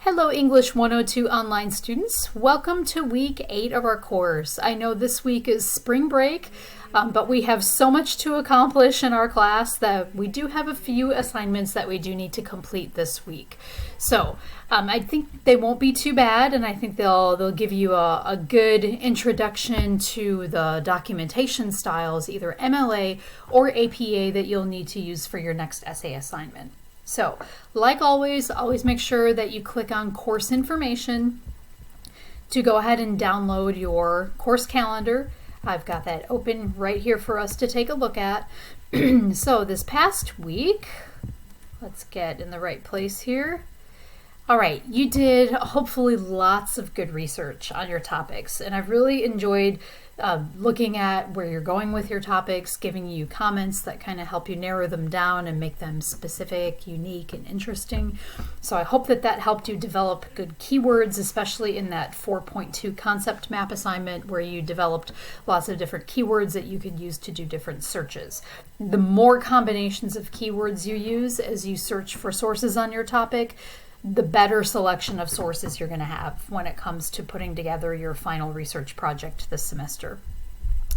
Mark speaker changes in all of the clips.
Speaker 1: Hello English 102 online students. Welcome to week 8 of our course. I know this week is spring break, but we have so much to accomplish in our class that we do have a few assignments that we do need to complete this week. So I think they won't be too bad, and I think they'll give you a good introduction to the documentation styles, either MLA or APA, that you'll need to use for your next essay assignment. So, like always make sure that you click on course information to go ahead and download your course calendar. I've got that open right here for us to take a look at. So this past week, let's get in the right place here. All right, you did hopefully lots of good research on your topics, and I've really enjoyed looking at where you're going with your topics, giving you comments that kind of help you narrow them down and make them specific, unique, and interesting. So I hope that helped you develop good keywords, especially in that 4.2 concept map assignment where you developed lots of different keywords that you could use to do different searches. The more combinations of keywords you use as you search for sources on your topic, the better selection of sources you're going to have when it comes to putting together your final research project this semester.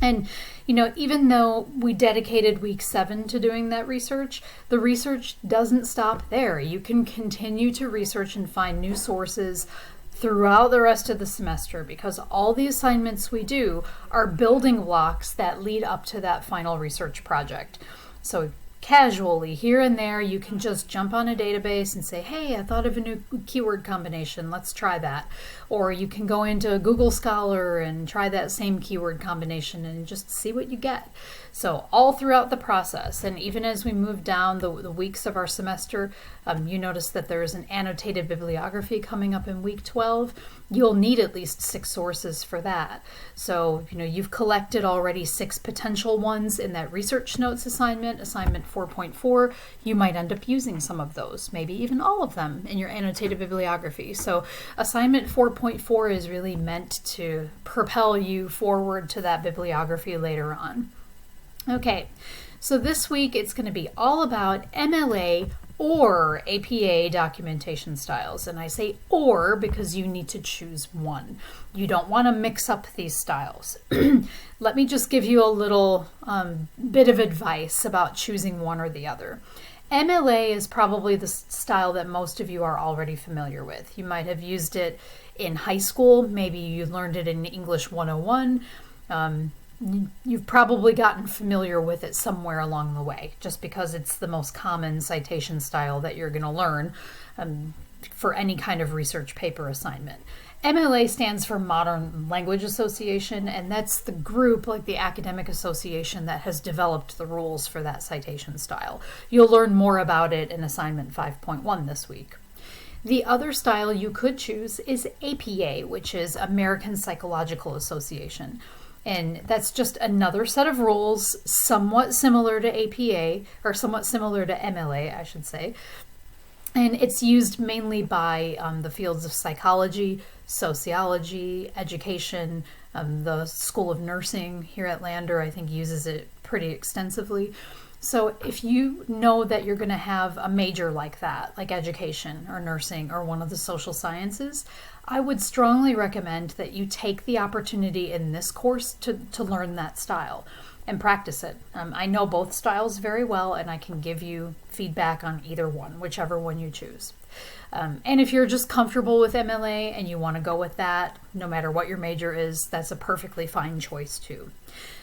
Speaker 1: And, even though we dedicated week 7 to doing that research, the research doesn't stop there. You can continue to research and find new sources throughout the rest of the semester, because all the assignments we do are building blocks that lead up to that final research project. So casually, here and there, you can just jump on a database and say, hey, I thought of a new keyword combination, let's try that. Or you can go into Google Scholar and try that same keyword combination and just see what you get. So all throughout the process, and even as we move down the weeks of our semester, you notice that there is an annotated bibliography coming up in week 12. You'll need at least 6 sources for that. So, you've collected already 6 potential ones in that research notes assignment, assignment 4.4. You might end up using some of those, maybe even all of them in your annotated bibliography. So assignment 4.4 is really meant to propel you forward to that bibliography later on. Okay, so this week it's going to be all about MLA or APA documentation styles. And I say or because you need to choose one. You don't want to mix up these styles. Let me just give you a little bit of advice about choosing one or the other. MLA is probably the style that most of you are already familiar with. You might have used it in high school. Maybe you learned it in English 101. You've probably gotten familiar with it somewhere along the way, just because it's the most common citation style that you're going to learn for any kind of research paper assignment. MLA stands for Modern Language Association, and that's the group, like the academic association, that has developed the rules for that citation style. You'll learn more about it in assignment 5.1 this week. The other style you could choose is APA, which is American Psychological Association. And that's just another set of rules, somewhat similar to APA, or somewhat similar to MLA, I should say. And it's used mainly by the fields of psychology, sociology, education. The School of Nursing here at Lander, I think, uses it pretty extensively. So if you know that you're going to have a major like that, like education or nursing or one of the social sciences, I would strongly recommend that you take the opportunity in this course to learn that style and practice it. I know both styles very well, and I can give you feedback on either one, whichever one you choose. And if you're just comfortable with MLA and you want to go with that, no matter what your major is, that's a perfectly fine choice too.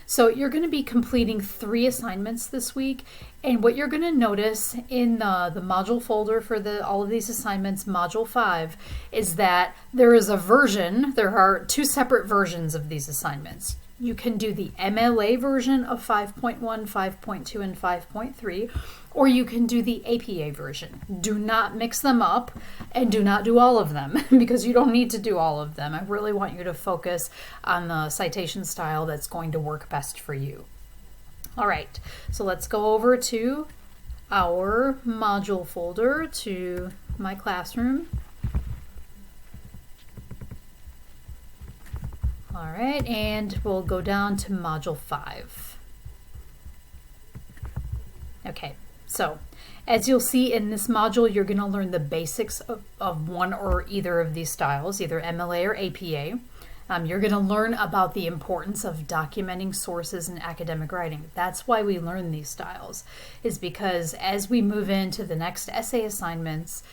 Speaker 1: So you're going to be completing 3 assignments this week, and what you're going to notice in the module folder for all of these assignments, module 5, is that there are 2 separate versions of these assignments. You can do the MLA version of 5.1, 5.2, and 5.3, or you can do the APA version. Do not mix them up, and do not do all of them, because you don't need to do all of them. I really want you to focus on the citation style that's going to work best for you. All right, so let's go over to our module folder, to my classroom. All right, and we'll go down to module 5. Okay, So, as you'll see in this module, you're going to learn the basics of one or either of these styles, either MLA or APA. You're going to learn about the importance of documenting sources in academic writing. That's why we learn these styles, is because as we move into the next essay assignments,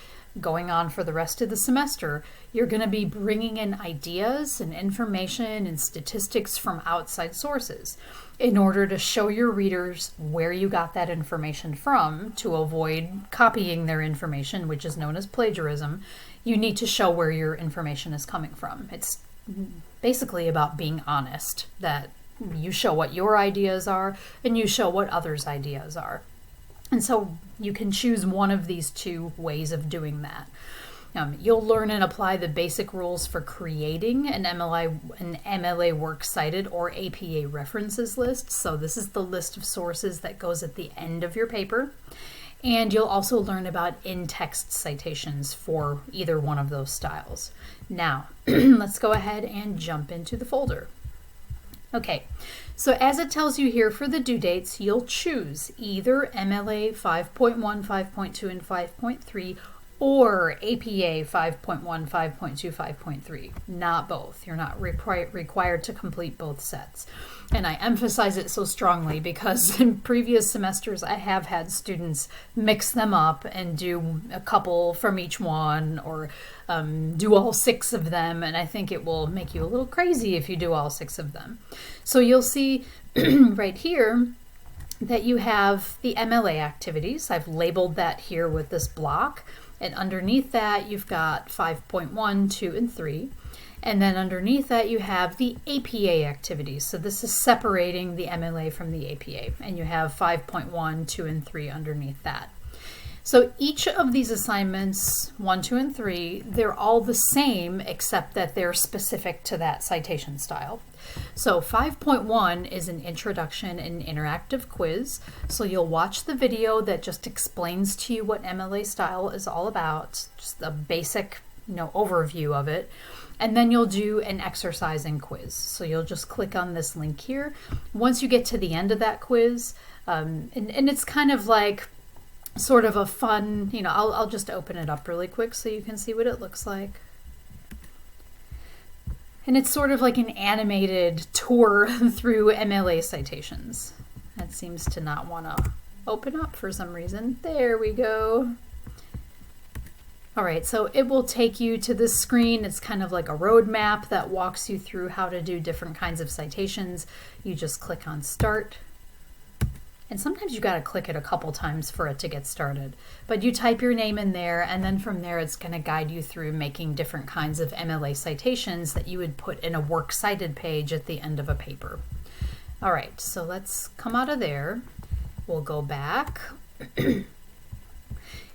Speaker 1: going on for the rest of the semester, you're going to be bringing in ideas and information and statistics from outside sources in order to show your readers where you got that information from. To avoid copying their information, which is known as plagiarism, you need to show where your information is coming from. It's basically about being honest, that you show what your ideas are and you show what others' ideas are. And so you can choose one of these two ways of doing that. You'll learn and apply the basic rules for creating an MLA Works Cited or APA references list. So this is the list of sources that goes at the end of your paper. And you'll also learn about in-text citations for either one of those styles. Now, let's go ahead and jump into the folder. Okay, so as it tells you here for the due dates, you'll choose either MLA 5.1, 5.2, and 5.3 or APA 5.1, 5.2, 5.3. Not both. You're not required to complete both sets. And I emphasize it so strongly because in previous semesters I have had students mix them up and do a couple from each one, or do all 6 of them, and I think it will make you a little crazy if you do all 6 of them. So you'll see right here that you have the MLA activities. I've labeled that here with this block, and underneath that you've got 5.1, 2, and 3. And then underneath that you have the APA activities. So this is separating the MLA from the APA, and you have 5.1, 2, and 3 underneath that. So each of these assignments, 1, 2, and 3, they're all the same except that they're specific to that citation style. So 5.1 is an introduction and interactive quiz. So you'll watch the video that just explains to you what MLA style is all about, just a basic, overview of it. And then you'll do an exercising quiz. So you'll just click on this link here. Once you get to the end of that quiz, and it's kind of like sort of a fun, I'll just open it up really quick so you can see what it looks like. And it's sort of like an animated tour through MLA citations. That seems to not want to open up for some reason. There we go. All right, so it will take you to this screen. It's kind of like a roadmap that walks you through how to do different kinds of citations. You just click on Start. And sometimes you got to click it a couple times for it to get started. But you type your name in there, and then from there it's going to guide you through making different kinds of MLA citations that you would put in a works cited page at the end of a paper. All right, so let's come out of there. We'll go back.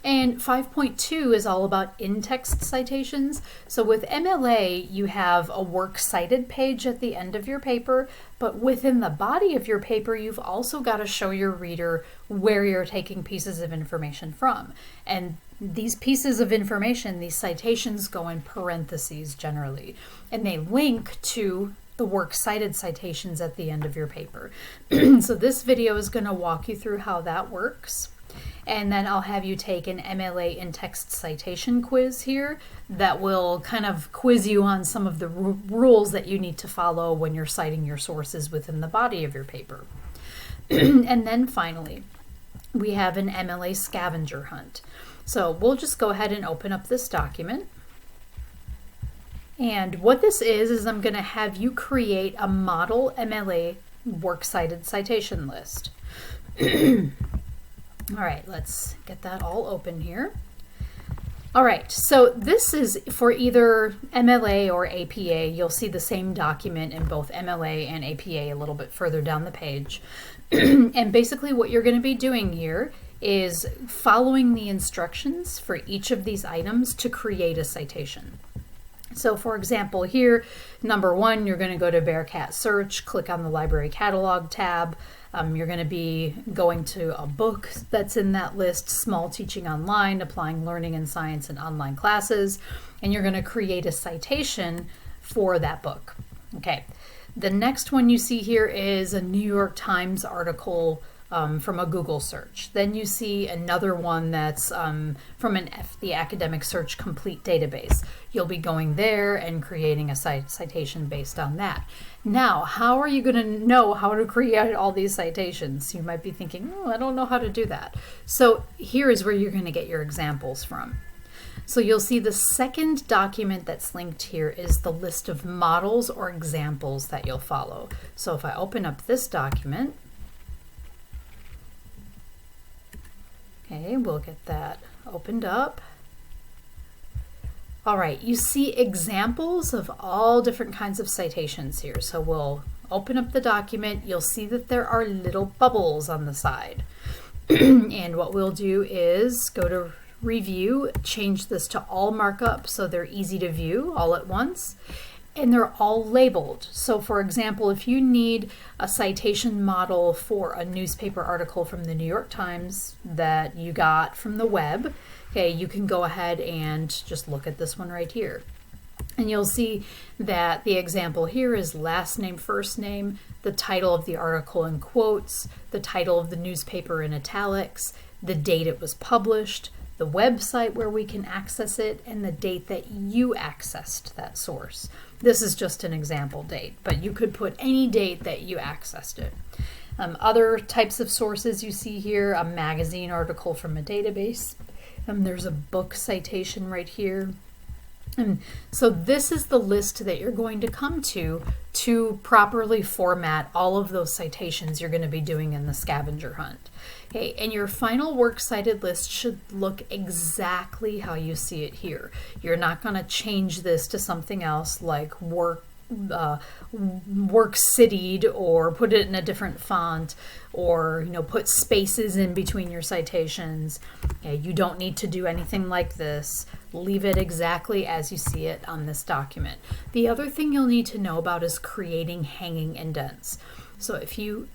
Speaker 1: And 5.2 is all about in-text citations. So with MLA, you have a works cited page at the end of your paper, but within the body of your paper, you've also got to show your reader where you're taking pieces of information from. And these pieces of information, these citations, go in parentheses generally, and they link to the works cited citations at the end of your paper. So this video is going to walk you through how that works. And then I'll have you take an MLA in-text citation quiz here that will kind of quiz you on some of the rules that you need to follow when you're citing your sources within the body of your paper. And then finally, we have an Mla Scavenger Hunt. So we'll just go ahead and open up this document. And what this is I'm going to have you create a model MLA works cited citation list. All right, let's get that all open here. All right, so this is for either MLA or APA. You'll see the same document in both MLA and APA a little bit further down the page. And basically what you're going to be doing here is following the instructions for each of these items to create a citation. So for example here, number 1, you're going to go to Bearcat Search, click on the Library Catalog tab. You're going to be going to a book that's in that list, Small Teaching Online, Applying Learning in Science in Online Classes, and you're going to create a citation for that book. Okay. The next one you see here is a New York Times article from a Google search. Then you see another one that's from the Academic Search Complete database. You'll be going there and creating a citation based on that. Now, how are you going to know how to create all these citations? You might be thinking, oh, I don't know how to do that. So here is where you're going to get your examples from. So you'll see the second document that's linked here is the list of models or examples that you'll follow. So if I open up this document, okay, we'll get that opened up. All right, you see examples of all different kinds of citations here. So we'll open up the document. You'll see that there are little bubbles on the side. And what we'll do is go to Review, change this to all markup so they're easy to view all at once. And they're all labeled. So for example, if you need a citation model for a newspaper article from the New York Times that you got from the web, okay, you can go ahead and just look at this one right here. And you'll see that the example here is last name, first name, the title of the article in quotes, the title of the newspaper in italics, the date it was published, the website where we can access it, and the date that you accessed that source. This is just an example date, but you could put any date that you accessed it. Other types of sources you see here, a magazine article from a database. There's a book citation right here. And so this is the list that you're going to come to properly format all of those citations you're going to be doing in the scavenger hunt. Okay, and your final works cited list should look exactly how you see it here. You're not going to change this to something else like work citied or put it in a different font or put spaces in between your citations. Okay, you don't need to do anything like this. Leave it exactly as you see it on this document. The other thing you'll need to know about is creating hanging indents. So if you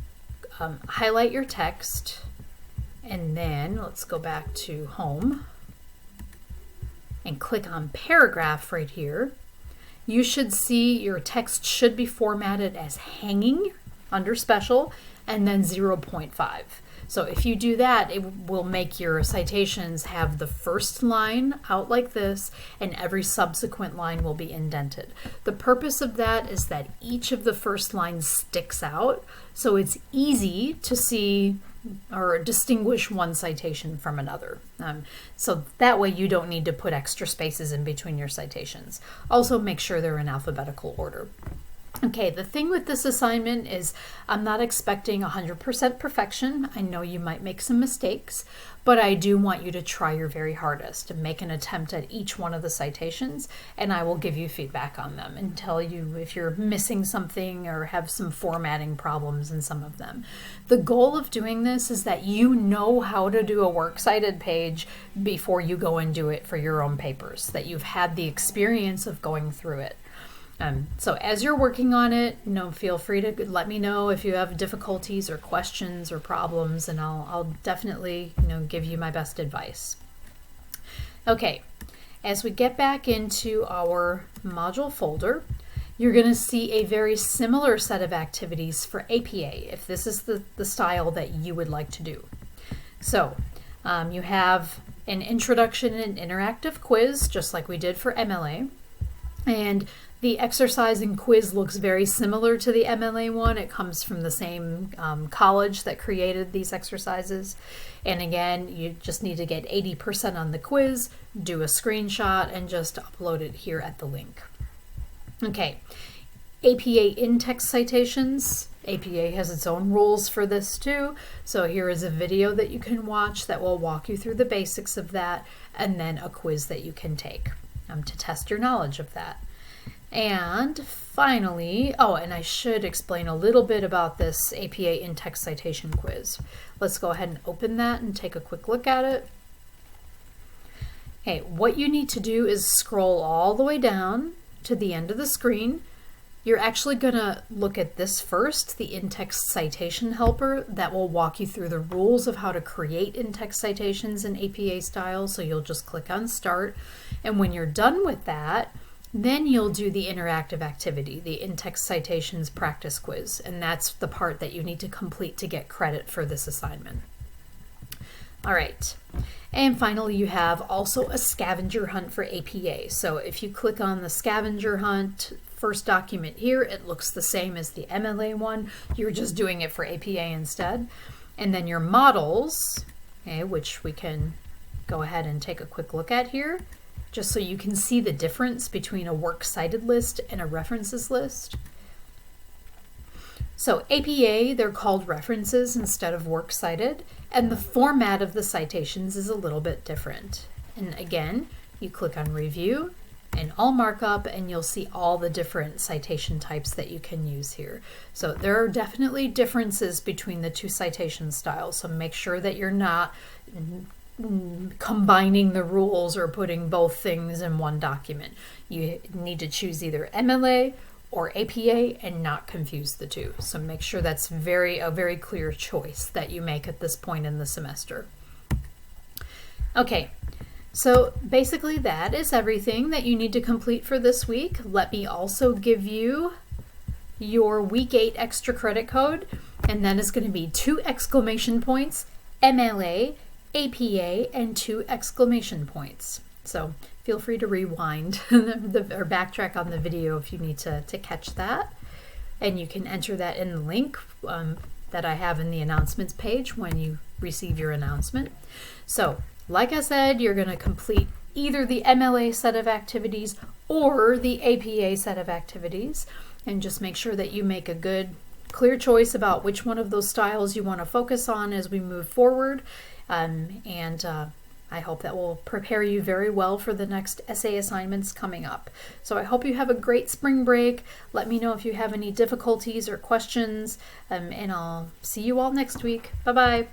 Speaker 1: highlight your text, and then let's go back to home and click on paragraph right here, you should see your text should be formatted as hanging under special and then 0.5. So if you do that, it will make your citations have the first line out like this, and every subsequent line will be indented. The purpose of that is that each of the first lines sticks out, so it's easy to see or distinguish one citation from another. So that way you don't need to put extra spaces in between your citations. Also make sure they're in alphabetical order. Okay, the thing with this assignment is I'm not expecting 100% perfection. I know you might make some mistakes, but I do want you to try your very hardest to make an attempt at each one of the citations, and I will give you feedback on them and tell you if you're missing something or have some formatting problems in some of them. The goal of doing this is that you know how to do a works cited page before you go and do it for your own papers, that you've had the experience of going through it. So as you're working on it, feel free to let me know if you have difficulties or questions or problems, and I'll definitely give you my best advice. Okay, as we get back into our module folder, you're going to see a very similar set of activities for APA, if this is the style that you would like to do. So you have an introduction and interactive quiz, just like we did for MLA, and the exercise and quiz looks very similar to the MLA one. It comes from the same college that created these exercises. And again, you just need to get 80% on the quiz, do a screenshot, and just upload it here at the link. Okay, APA in-text citations. APA has its own rules for this too. So here is a video that you can watch that will walk you through the basics of that, and then a quiz that you can take to test your knowledge of that. And finally, and I should explain a little bit about this APA in-text citation quiz. Let's go ahead and open that and take a quick look at it. Okay, what you need to do is scroll all the way down to the end of the screen. You're actually going to look at this first, the in-text citation helper, that will walk you through the rules of how to create in-text citations in APA style. So you'll just click on Start. And when you're done with that, Then you'll do the interactive activity, the in-text citations practice quiz, and that's the part that you need to complete to get credit for this assignment. All right, and finally you have also a scavenger hunt for APA. So if you click on the scavenger hunt first document here, it looks the same as the MLA one. You're just doing it for APA instead. And then your models, okay, which we can go ahead and take a quick look at here, just so you can see the difference between a works cited list and a references list. So APA, they're called references instead of works cited, and the format of the citations is a little bit different. And again, you click on Review and All Markup, and you'll see all the different citation types that you can use here. So there are definitely differences between the two citation styles, so make sure that you're not combining the rules or putting both things in one document. You need to choose either MLA or APA and not confuse the two. So make sure that's a very clear choice that you make at this point in the semester. Okay, so basically that is everything that you need to complete for this week. Let me also give you your week 8 extra credit code, and that is going to be 2 exclamation points, MLA, APA, and 2 exclamation points. So feel free to rewind or backtrack on the video if you need to catch that. And you can enter that in the link that I have in the announcements page when you receive your announcement. So like I said, you're going to complete either the MLA set of activities or the APA set of activities. And just make sure that you make a good, clear choice about which one of those styles you want to focus on as we move forward. I hope that will prepare you very well for the next essay assignments coming up. So I hope you have a great spring break. Let me know if you have any difficulties or questions, and I'll see you all next week. Bye-bye.